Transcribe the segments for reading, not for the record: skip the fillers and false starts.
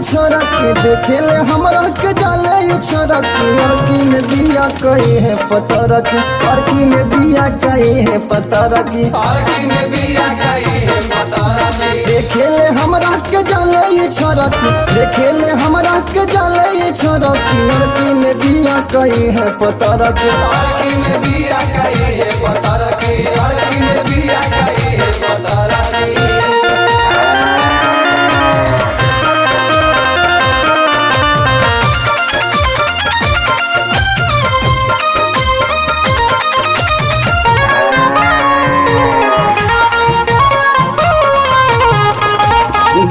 छोरा के देखे ले हमरा के जाले ये छोरा के लड़की में बिया कही है पता रखी लड़की में बिया कही है पता रखी देखे ले हमरा के जाले ये छोरा के देखे ले हमरा के जाले ये छोरा के लड़की में बिया कही है पता रखी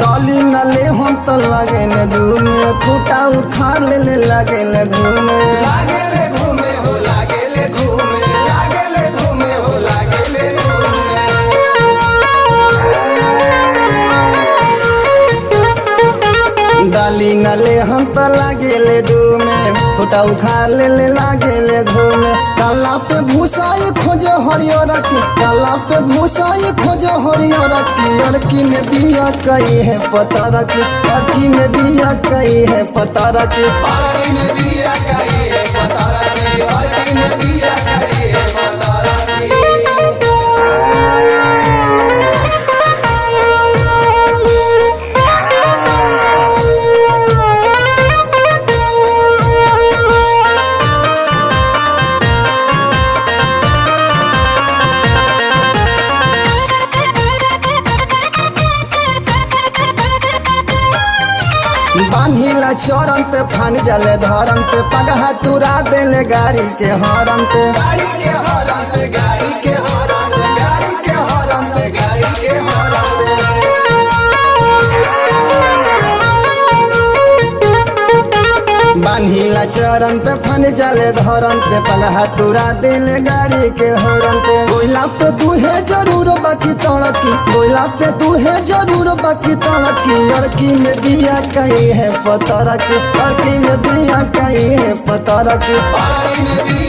डाली न ले हम तो लगे न घूमे खूटा उखाड़ ले लगे न घूमे डाली न ले हम तो लागे ले घूमे खूटा उखाड़ ले लागे ले घूमे डाला पे भूसाई खोजे हरियर रखी डाला पे भूसाई खोजे हरियर रखी लड़की में बिया कही है पता रखी लड़की में बिया कही है पता रखी बांधिला चौरन पे फान जले धरन पे पगहा तुरा देले गाड़ी के हॉर्न पे बांधिला चरण पे फन जले धरन पे पगहा तुरा देले गाड़ी के हॉर्न पे गोइला पे दूहे जरूर बाकी तड़की गोइला पे दूहे जरूर बाकी तड़की लड़की में बिया कही है पता रखी लड़की में बिया कही है पता रखी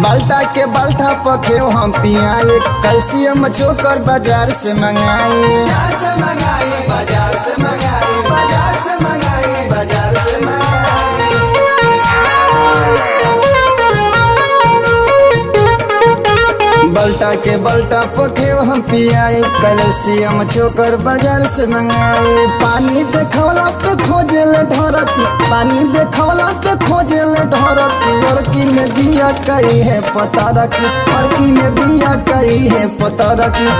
बाल्टा के बाल्टा पखे हम पियाए कैल्शियम चोकर बाजार से मंगाए बल्टा के बल्टा पखे हम पियाए कैल्शियम चोकर बाजार से मंगाए पानी देखवला पे खोजे ले ढरकी पानी देखवला पे खोजे ले ढरकी लड़की में बिया कही है पता रखी लड़की में बिया कही है पता रखी